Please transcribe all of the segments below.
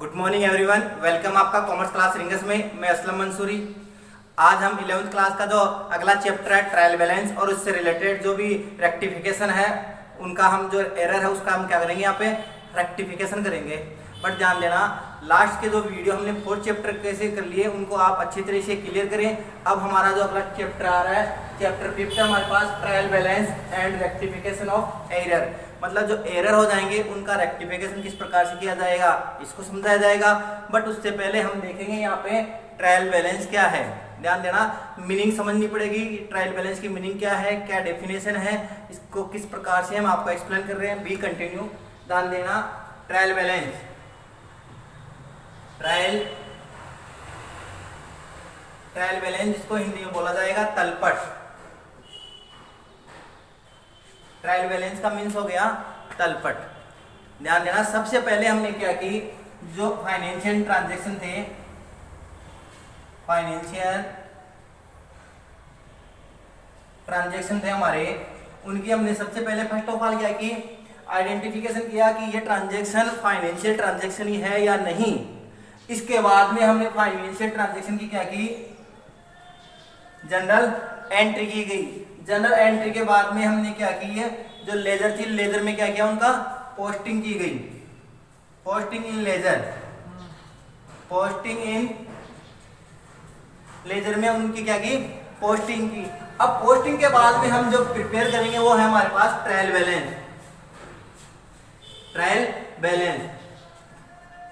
Good morning everyone, welcome आपका commerce class rings में। मैं असलम मंसूरी। आज हम 11th क्लास का जो अगला चैप्टर है ट्रायल बैलेंस और उससे रिलेटेड जो भी रेक्टिफिकेशन है उनका हम जो एरर है उसका हम क्या करेंगे, यहाँ पे रेक्टिफिकेशन करेंगे। बट ध्यान देना, लास्ट के जो वीडियो हमने 4th चैप्टर कैसे कर लिए उनको आप अच्छी तरह से क्लियर करें। अब हमारा जो अगला चैप्टर आ रहा है, चैप्टर 5 है हमारे पास, trial balance and rectification of error. मतलब जो एरर हो जाएंगे उनका रेक्टिफिकेशन किस प्रकार से किया जाएगा इसको समझाया जाएगा। बट उससे पहले हम देखेंगे यहाँ पे ट्रायल बैलेंस क्या है। ध्यान देना, मीनिंग समझनी पड़ेगी। ट्रायल बैलेंस की मीनिंग क्या है, क्या डेफिनेशन है, इसको किस प्रकार से हम आपको एक्सप्लेन कर रहे हैं। B continue. ध्यान देना, ट्रायल बैलेंस, ट्रायल बैलेंस जिसको हिंदी में बोला जाएगा तलपट। ट्रायल बैलेंस का मीन्स हो गया तलपट। ध्यान देना, सबसे पहले हमने क्या की, जो फाइनेंशियल ट्रांजैक्शन थे, फाइनेंशियल ट्रांजैक्शन थे हमारे, उनकी हमने सबसे पहले फर्स्ट ऑफ ऑल क्या की, आइडेंटिफिकेशन किया कि ये ट्रांजैक्शन फाइनेंशियल ट्रांजैक्शन ही है या नहीं। इसके बाद में हमने फाइनेंशियल ट्रांजैक्शन की क्या की, जनरल एंट्री की गई। जनरल एंट्री के बाद में हमने क्या की है, जो लेजर थी, लेजर में क्या किया, उनका पोस्टिंग की गई। Posting in ledger, posting in ledger में उनकी क्या की, पोस्टिंग की। अब पोस्टिंग के बाद में हम जो प्रिपेयर करेंगे वो है हमारे पास ट्रायल बैलेंस। ट्रायल बैलेंस,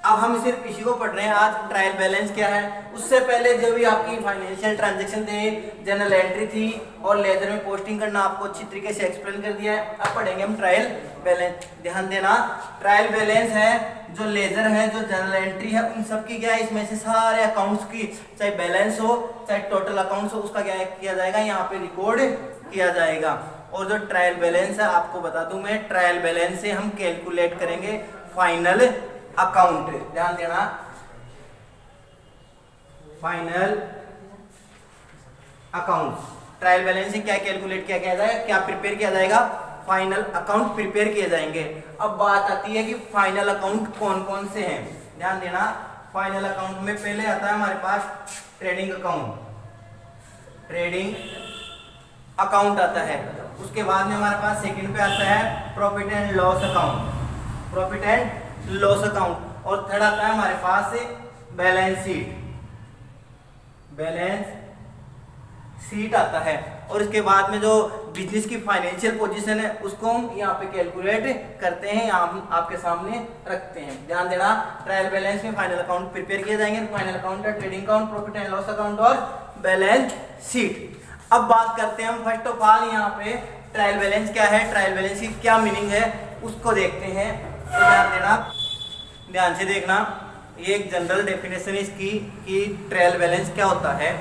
अब हम सिर्फ इसी को पढ़ रहे हैं आज, ट्रायल बैलेंस क्या है। उससे पहले जो भी आपकी फाइनेंशियल ट्रांजैक्शन थे, जनरल एंट्री थी और लेजर में पोस्टिंग करना आपको अच्छी तरीके से एक्सप्लेन कर दिया है। अब पढ़ेंगे हम ट्रायल बैलेंस। ध्यान देना, ट्रायल बैलेंस है जो लेजर है, जो जनरल एंट्री है, उन सब की क्या है, इसमें से सारे अकाउंट्स की, चाहे बैलेंस हो चाहे टोटल अकाउंट्स हो, उसका क्या किया जाएगा, यहाँ पे रिकॉर्ड किया जाएगा। और जो ट्रायल बैलेंस है, आपको बता दूं मैं, ट्रायल बैलेंस से हम कैलकुलेट करेंगे फाइनल अकाउंट। ध्यान देना, फाइनल अकाउंट, ट्रायल बैलेंस से क्या कैलकुलेट किया जाएगा, क्या प्रिपेयर किया जाएगा, फाइनल अकाउंट प्रिपेयर किए जाएंगे। अब बात आती है कि फाइनल अकाउंट कौन कौन से हैं। ध्यान देना, फाइनल अकाउंट में पहले आता है हमारे पास ट्रेडिंग अकाउंट, ट्रेडिंग अकाउंट आता है। उसके बाद में हमारे पास सेकंड पे आता है profit and loss account, profit and loss account. और थर्ड आता है हमारे पास बैलेंस शीट, बैलेंस शीट आता है। और इसके बाद में जो बिजनेस की फाइनेंशियल पोजीशन है उसको हम यहाँ पे कैलकुलेट करते हैं, यहाँ हम आपके सामने रखते हैं। ध्यान देना, ट्रायल बैलेंस में फाइनल अकाउंट प्रिपेयर किए जाएंगे। फाइनल अकाउंट है trading account, profit and loss account और बैलेंस शीट। अब बात करते हैं हम फर्स्ट ऑफ ऑल यहाँ पे ट्रायल बैलेंस क्या है, ट्रायल बैलेंस की क्या मीनिंग है उसको देखते हैं। तो ध्यान देना, ध्यान से देखना, ये एक जनरल डेफिनेशन है इसकी कि ट्रायल बैलेंस क्या होता है।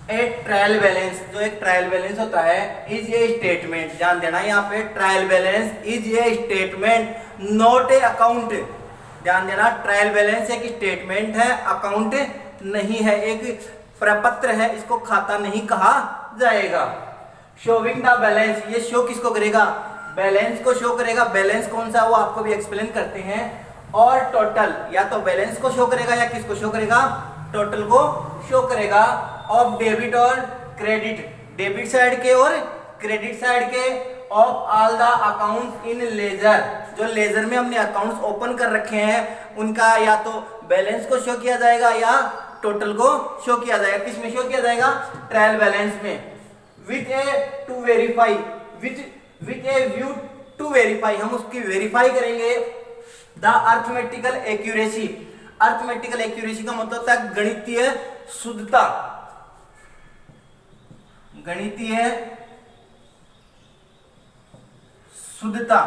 ए ट्रायल बैलेंस, जो एक ट्रायल बैलेंस होता है, इज ए स्टेटमेंट। ध्यान देना, यहाँ पे trial balance is a statement not a account. ध्यान देना, ट्रायल बैलेंस एक स्टेटमेंट है, अकाउंट नहीं है, एक प्रपत्र है, इसको खाता नहीं कहा जाएगा। शोविंग द बैलेंस, ये शो किसको करेगा, बैलेंस को शो करेगा। बैलेंस कौन सा वो आपको भी एक्सप्लेन करते हैं। और टोटल, या तो बैलेंस को शो करेगा या किसको शो करेगा, टोटल को शो करेगा। ऑफ डेबिट और क्रेडिट, डेबिट साइड के और क्रेडिट साइड के। Of all the account in ledger, जो लेजर में हमने अकाउंट्स ओपन कर रखे हैं उनका या तो बैलेंस को शो किया जाएगा या टोटल को शो किया जाएगा। किस में शो किया जाएगा, ट्रायल बैलेंस में। With a to verify, with a view to verify, हम उसकी वेरीफाई करेंगे। The arithmetical accuracy, arithmetical accuracy का मतलब होता है गणितीय शुद्धता, गणितीय शुद्धता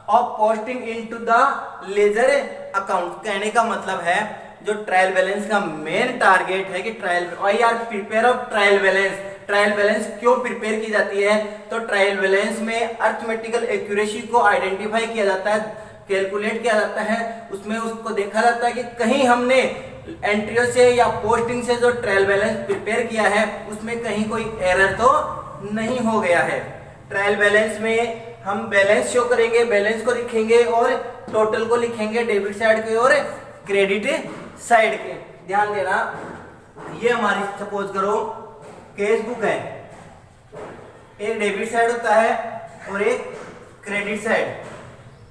of posting into the ledger account. कहने का मतलब है जो ट्रायल बैलेंस का मेन टारगेट है कि trial, why are prepare of trial balance, trial balance क्यों प्रिपेयर की जाती है, तो ट्रायल बैलेंस में अर्थमेटिकल एक्यूरेसी को आइडेंटिफाई किया जाता है, कैलकुलेट किया जाता है। उसमें उसको देखा जाता है कि कहीं हमने एंट्रियों से या पोस्टिंग से जो ट्रायल बैलेंस प्रिपेयर किया है उसमें कहीं कोई एरर तो नहीं हो गया है। ट्रायल बैलेंस में हम बैलेंस शो करेंगे, बैलेंस को लिखेंगे और टोटल को लिखेंगे डेबिट साइड की और क्रेडिट साइड के। ध्यान देना, ये हमारी सपोज करो कैश बुक है, एक डेबिट साइड होता है और एक क्रेडिट साइड।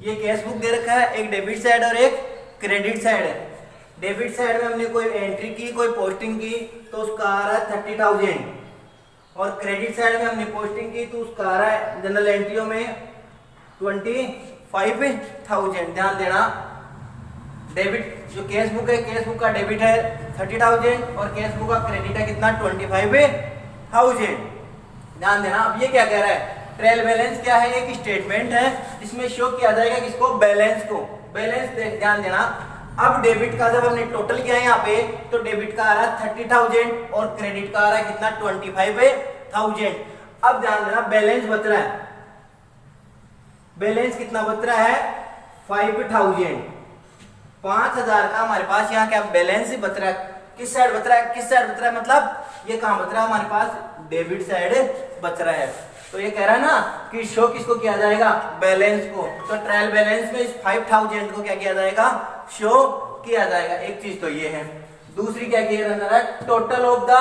ये कैश बुक दे रखा है, एक डेबिट साइड और एक क्रेडिट साइड है। डेबिट साइड में हमने कोई एंट्री की, कोई पोस्टिंग की, तो उसका आ रहा है 30,000, और क्रेडिट साइड में हमने पोस्टिंग की तो उसका आ रहा है जनरल एंट्रियों में 25,000। ध्यान देना, डेबिट जो कैश बुक है, कैश बुक का डेबिट है 30,000 और कैश बुक का क्रेडिट है कितना 25,000। ध्यान देना, अब ये क्या कह रहा है, ट्रायल बैलेंस क्या है, एक स्टेटमेंट है जिसमें शो किया जाएगा किसको, बैलेंस को। बैलेंस ध्यान देना, अब डेबिट का जब हमने टोटल किया है यहाँ पे, तो डेबिट का आ रहा है 30,000 और क्रेडिट का आ रहा है कितना 25,000। अब ध्यान देना, बैलेंस बच रहा है, बैलेंस कितना बच रहा है 5,000। 5,000 का हमारे पास यहाँ क्या बैलेंस बच रहा है, किस साइड बच रहा है, किस साइड बच रहा है, मतलब ये कहाँ बच रहा है, हमारे पास डेबिट साइड बच रहा है। तो ये कह रहा है ना कि शो किसको किया जाएगा, बैलेंस को। तो ट्रायल बैलेंस में इस 5,000 को क्या किया जाएगा, शो किया जाएगा। एक चीज तो ये है, दूसरी क्या किया जा रहा है, टोटल ऑफ द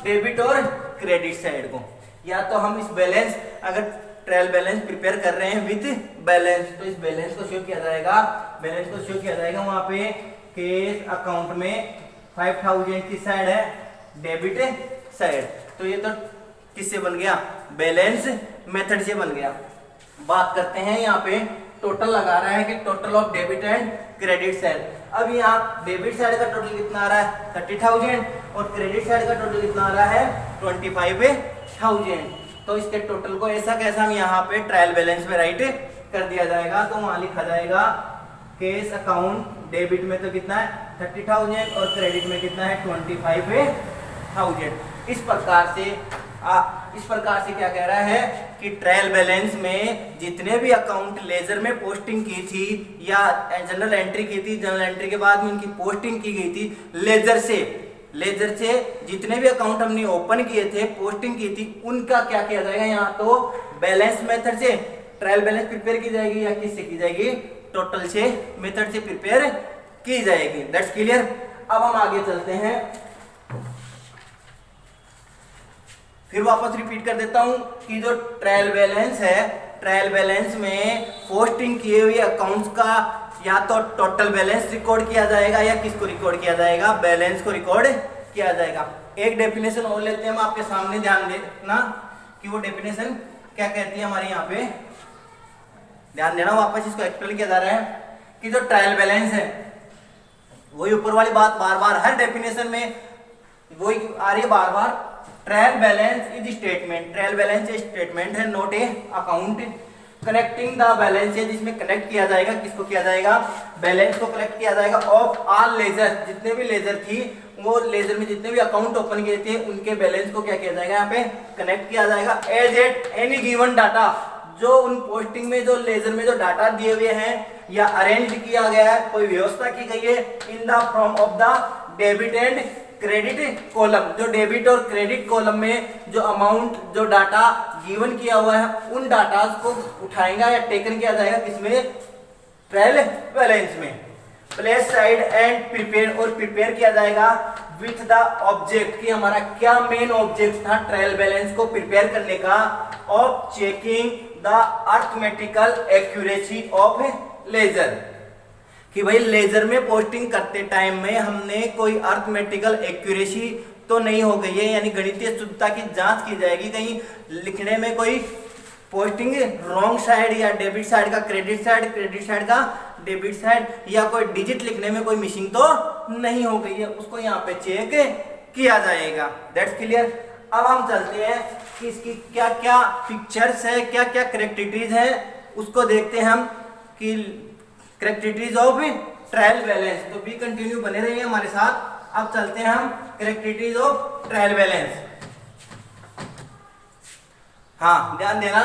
डेबिट और क्रेडिट साइड को। या तो हम इस बैलेंस, अगर ट्रायल बैलेंस प्रिपेयर कर रहे हैं विद बैलेंस, तो इस बैलेंस को शो किया जाएगा, बैलेंस को शो किया जाएगा वहां पे केस अकाउंट में 5,000 की साइड है, डेबिट साइड। तो ये तो किससे बन गया, बैलेंस मेथड से बन गया। बात करते हैं यहाँ पे टोटल लगा रहा है कि total of debit and credit side. अब यहाँ डेबिट साइड का टोटल कितना आ रहा है 30,000 और क्रेडिट साइड का टोटल कितना आ रहा है 25,000। तो इसके टोटल को ऐसा कैसा हम यहाँ पे ट्रायल बैलेंस में राइट कर दिया जाएगा। तो वहां लिखा जाएगा केस अकाउंट डेबिट में तो कितना है 30,000 और क्रेडिट में कितना है 25,000। इस प्रकार से क्या कह रहा है कि ट्रायल बैलेंस में जितने भी अकाउंट लेजर में पोस्टिंग की थी या जनरल एंट्री की थी, जनरल एंट्री के बाद में उनकी पोस्टिंग की गई थी लेजर से जितने भी अकाउंट हमने ओपन किए थे, पोस्टिंग की थी, उनका क्या किया जाएगा, यहाँ तो बैलेंस मेथड से ट्रायल बैलेंस प्रिपेयर की जाएगी या किससे की जाएगी, टोटल से मेथड से प्रिपेयर की जाएगी। That's clear. अब हम आगे चलते हैं, फिर वापस रिपीट कर देता हूं कि जो ट्रायल बैलेंस है, ट्रायल बैलेंस में पोस्टिंग किए हुए अकाउंट्स का या तो टोटल बैलेंस रिकॉर्ड किया जाएगा या किसको रिकॉर्ड किया जाएगा, बैलेंस को रिकॉर्ड किया जाएगा। एक डेफिनेशन और लेते हैं हम आपके सामने, ध्यान देना कि वो डेफिनेशन क्या कहती है हमारे यहाँ पे, ध्यान देना, वापस इसको एक्सप्लेन किया जा रहा है कि जो ट्रायल बैलेंस है, वही ऊपर वाली बात बार बार हर डेफिनेशन में वही आ रही है बार बार। Trial balance is statement, trial balance statement है, not a account connecting the balance है, जिसमें कनेक्ट किया जाएगा, किसको किया जाएगा, बैलेंस को कनेक्ट किया जाएगा ऑफ ऑल लेजर, जितने भी लेजर थी, वो लेजर में जितने भी अकाउंट ओपन किए थे उनके बैलेंस को क्या किया जाएगा, यहाँ पे कनेक्ट किया जाएगा। As at any given data, जो उन पोस्टिंग में जो लेजर में जो डाटा दिए हुए हैं या अरेंज किया गया है, कोई व्यवस्था की गई है in the form of the debit and credit column, जो डेबिट और क्रेडिट कॉलम में जो अमाउंट जो डाटा गिवन किया हुआ है उन डाटा को उठाएगा या टेकन किया जाएगा किसमें, ट्रायल बैलेंस में। प्लेस साइड एंड प्रिपेयर, और प्रिपेयर किया जाएगा विथ द ऑब्जेक्ट, कि हमारा क्या मेन ऑब्जेक्ट था ट्रायल बैलेंस को प्रिपेयर करने का, of checking the arithmetical accuracy of ledger, कि भाई लेजर में पोस्टिंग करते टाइम में हमने कोई अर्थमेटिकल एक्यूरेसी तो नहीं हो गई है, यानी गणितीय शुद्धता की जांच की जाएगी, कहीं लिखने में कोई पोस्टिंग रॉन्ग साइड या डेबिट साइड का क्रेडिट साइड, क्रेडिट साइड का डेबिट साइड, या कोई डिजिट लिखने में कोई मिसिंग तो नहीं हो गई है, उसको यहाँ पे चेक किया जाएगा। That's clear. अब हम चलते हैं कि इसकी क्या क्या पिक्चर्स है, क्या क्या करेक्टरिस्टिक्स है, उसको देखते हैं हम कि करेक्टरिस्टिक्स ऑफ ट्रायल बैलेंस। तो बी कंटिन्यू बने रहिए हमारे साथ। अब चलते हैं हम करेक्टरिस्टिक्स ऑफ ट्रायल बैलेंस। हाँ, ध्यान देना,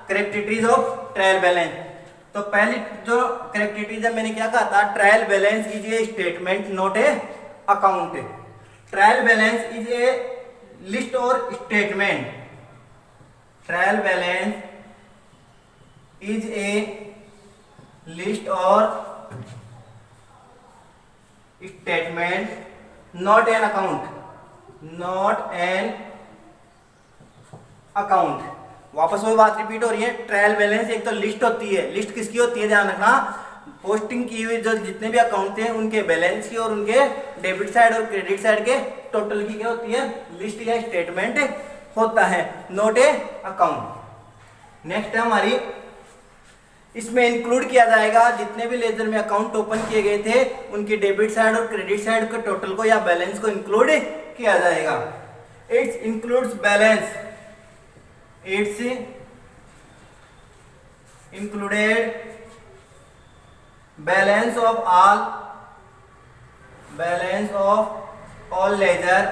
करेक्टरिस्टिक्स ऑफ ट्रायल बैलेंस। तो पहली जो करेक्टरिस्टिक्स है, मैंने क्या कहा था, trial balance is a statement not a account. Trial balance is a list और statement, trial balance is a list और statement, not an account, not an account. वापस वही बात रिपीट हो रही है। ट्रायल बैलेंस एक तो लिस्ट होती है, लिस्ट किसकी होती है ध्यान रखना, पोस्टिंग की हुई जो जितने भी अकाउंट थे उनके बैलेंस की और उनके डेबिट साइड और क्रेडिट साइड के टोटल की क्या होती है, लिस्ट या स्टेटमेंट होता है, नॉट ए अकाउंट। नेक्स्ट है हमारी, इसमें इंक्लूड किया जाएगा जितने भी लेजर में अकाउंट ओपन किए गए थे उनकी डेबिट साइड और क्रेडिट साइड के टोटल को या बैलेंस को इंक्लूड किया जाएगा। It's includes balance, it's included balance of all ledger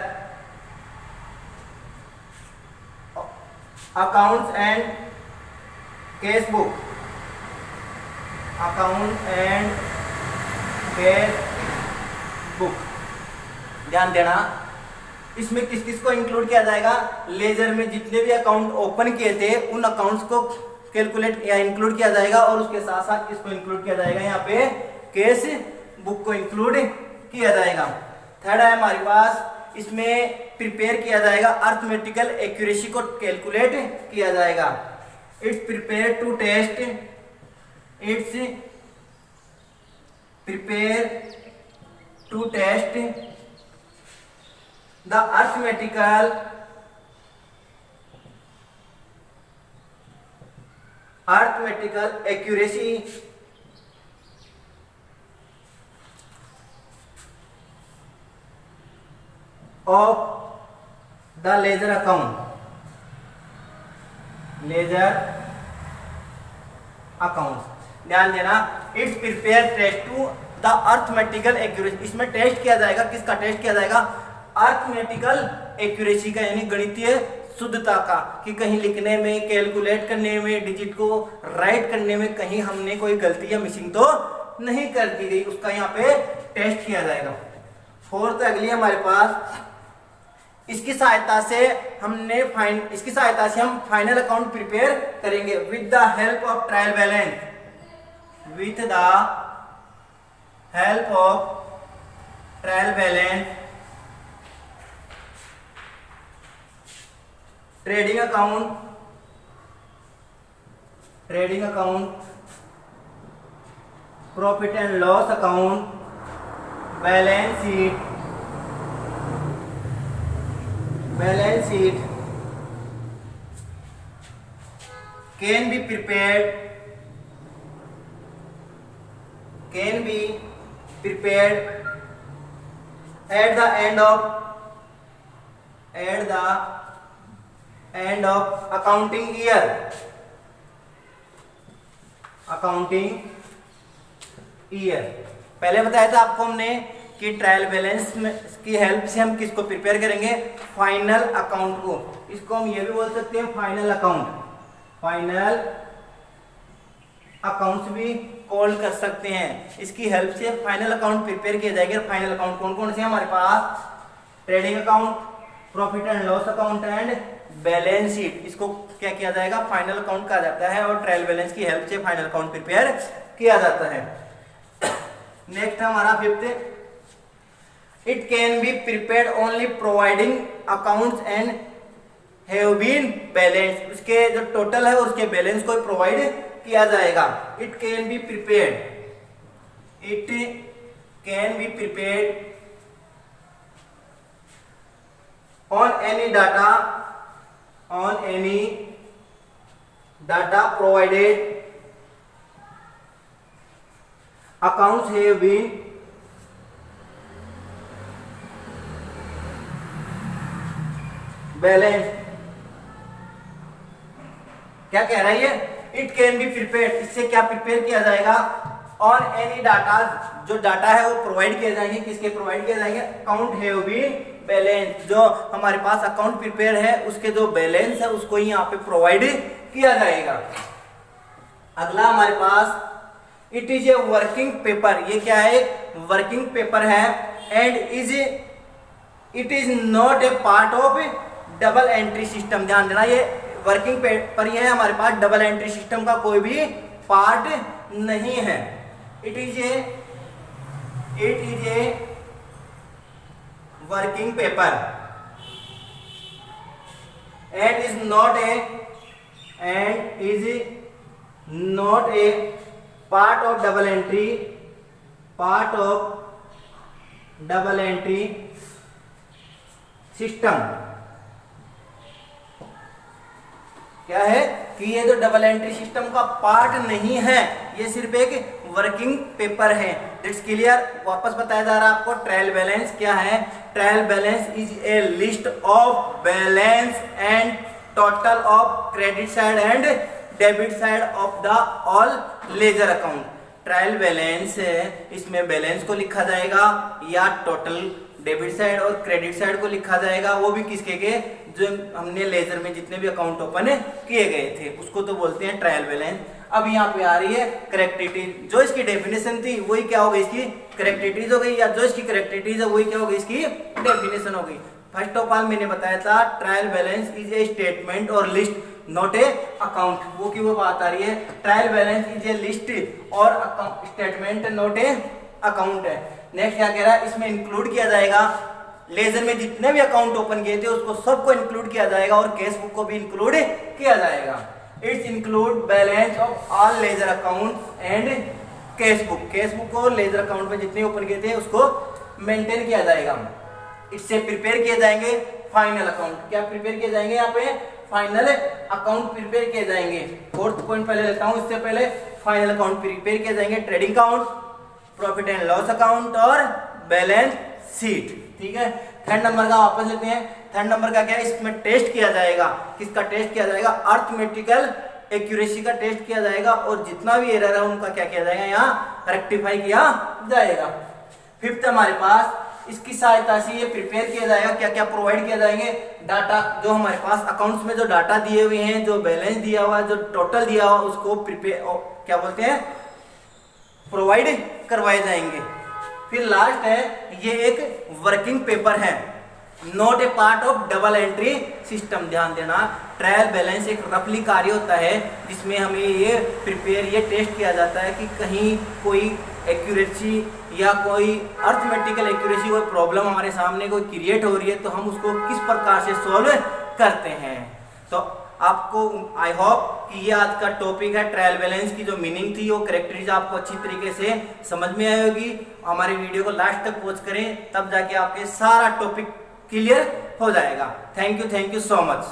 accounts and cash book, account and cash book. ध्यान देना, इसमें किस किस को इंक्लूड किया जाएगा, लेजर में जितने भी अकाउंट ओपन किए थे उन अकाउंट्स को कैलकुलेट या इंक्लूड किया जाएगा और उसके साथ साथ इसको इंक्लूड किया जाएगा, यहाँ पे कैश बुक को इंक्लूड किया जाएगा। थर्ड है हमारे पास, इसमें प्रिपेयर किया जाएगा अर्थमेटिकल एक्यूरेसी को कैलकुलेट किया जाएगा। It's prepare to test, it's prepare to test the arithmetical accuracy of the ledger account, ledger accounts। ध्यान देना, it's prepare test to the arithmetical accuracy, इसमें टेस्ट किया जाएगा, किसका टेस्ट किया जाएगा, अर्थमेटिकल एक्यूरेसी का, यानी गणितीय शुद्धता का, कि कहीं लिखने में, कैलकुलेट करने में, डिजिट को राइट करने में कहीं हमने कोई गलती या मिसिंग तो नहीं कर दी गई, उसका यहाँ पे टेस्ट किया जाएगा। फोर्थ अगली हमारे पास, इसकी सहायता से हम फाइनल अकाउंट प्रिपेयर करेंगे with the help of trial balance, with the help of trial balance, trading account, profit and loss account, balance sheet can be prepared at the end of accounting year, पहले बताया था आपको हमने कि trial balance की help से हम किसको प्रिपेयर करेंगे, फाइनल अकाउंट को। इसको हम ये भी बोल सकते हैं फाइनल अकाउंट्स भी कॉल कर सकते हैं। इसकी हेल्प से फाइनल अकाउंट प्रिपेयर किया जाएगा। फाइनल अकाउंट कौन कौन से हमारे पास, trading account, profit and loss account and balance sheet. इसको क्या किया जाएगा, फाइनल अकाउंट कहा जाता है और ट्रायल बैलेंस की हेल्प से फाइनल अकाउंट प्रिपेयर किया जाता है। नेक्स्ट हमारा fifth, it can be prepared only providing accounts and have been balance. उसके जो टोटल है उसके बैलेंस को प्रोवाइड किया जाएगा। It can be prepared on any data provided, accounts have been balanced। क्या कह रहा है ये, इट कैन बी प्रिपेयर्ड, इससे क्या प्रिपेयर किया जाएगा, ऑन एनी डाटा, जो डाटा है वो प्रोवाइड किए जाएंगे। किसके प्रोवाइड किए जाएंगे, अकाउंट हैव बीन बैलेंस, जो हमारे पास अकाउंट प्रिपेयर है उसके जो बैलेंस है उसको ही यहाँ पे प्रोवाइड किया जाएगा। अगला हमारे पास, it is a working paper. ये क्या है, वर्किंग पेपर है। And it is not a part of double entry system. ध्यान देना, ये वर्किंग पेपर ये है, हमारे पास डबल एंट्री सिस्टम का कोई भी पार्ट नहीं है। It is A working paper and is not a part of double entry system. क्या है कि ये जो डबल एंट्री सिस्टम का पार्ट नहीं है, ये सिर्फ एक वर्किंग पेपर है। It's clear. वापस बताया जा रहा है आपको ट्रायल बैलेंस क्या है। Trial balance is a list of balance and total of credit side and debit side of the all ledger account. Trial balance इसमें बैलेंस को लिखा जाएगा या टोटल डेबिट साइड और क्रेडिट साइड को लिखा जाएगा, वो भी किसके के, जो हमने लेजर में जितने भी अकाउंट ओपन किए गए थे उसको तो बोलते हैं ट्रायल बैलेंस। अब यहाँ पे आ रही है करेक्टिविटीज। जो इसकी डेफिनेशन थी वही क्या हो गई, इसकी करेक्टिविटीज हो गई, या जो इसकी करेक्टिविटीज है वही क्या हो गई, इसकी डेफिनेशन हो गई। फर्स्ट ऑफ ऑल मैंने बताया था trial balance is a statement और लिस्ट नॉट ए अकाउंट। वो की वो बात आ रही है। Trial balance is a list और स्टेटमेंट नॉट ए अकाउंट है। नेक्स्ट क्या कह रहा है, इसमें इंक्लूड किया जाएगा लेजर में जितने भी अकाउंट ओपन किए थे उसको सबको इंक्लूड किया जाएगा और कैश बुक को भी इंक्लूड किया जाएगा। It's include balance of all ledger account and cash book. Cash book को लेजर अकाउंट में जितने ओपन किए थे उसको मेंटेन किया जाएगा। इससे प्रिपेयर किए जाएंगे फाइनल अकाउंट। क्या प्रिपेयर किए जाएंगे, यहाँ पे फाइनल अकाउंट प्रिपेयर किए जाएंगे। फोर्थ पॉइंट पहले लेता हूं, इससे पहले फाइनल अकाउंट प्रिपेयर किए जाएंगे, trading account, profit and loss account और बैलेंस शीट। ठीक है। थर्ड नंबर का वापस लेते हैं। थर्ड नंबर का क्या है, इसमें टेस्ट किया जाएगा। किसका टेस्ट किया जाएगा, अर्थमेटिकल एक्यूरेसी का टेस्ट किया जाएगा और जितना भी एरर है उनका क्या किया जाएगा, यहाँ रेक्टिफाई किया जाएगा। फिफ्थ हमारे पास इसकी सहायता से ये प्रिपेयर किया जाएगा, क्या क्या प्रोवाइड किया जाएंगे, डाटा जो हमारे पास अकाउंट्स में जो डाटा दिए हुए हैं, जो बैलेंस दिया हुआ है, जो टोटल दिया हुआ उसको प्रिपेयर क्या बोलते हैं, प्रोवाइड करवाए जाएंगे। फिर लास्ट है, ये एक वर्किंग पेपर है, not a part of double entry system. ध्यान देना, ट्रायल बैलेंस एक रफली कार्य होता है जिसमें हमें ये प्रिपेयर, ये टेस्ट किया जाता है कि कहीं कोई एक्यूरेसी या कोई अर्थमेटिकल एक्यूरेसी कोई प्रॉब्लम हमारे सामने कोई क्रिएट हो रही है तो हम उसको किस प्रकार से सॉल्व करते हैं। तो आपको आई होप कि ये आज का टॉपिक है ट्रायल बैलेंस की जो मीनिंग थी वो करेक्टरीज आपको अच्छी तरीके से समझ में आई होगी। हमारे वीडियो को लास्ट तक वॉच करें, तब जाके आपके सारा टॉपिक क्लियर हो जाएगा। Thank you so much.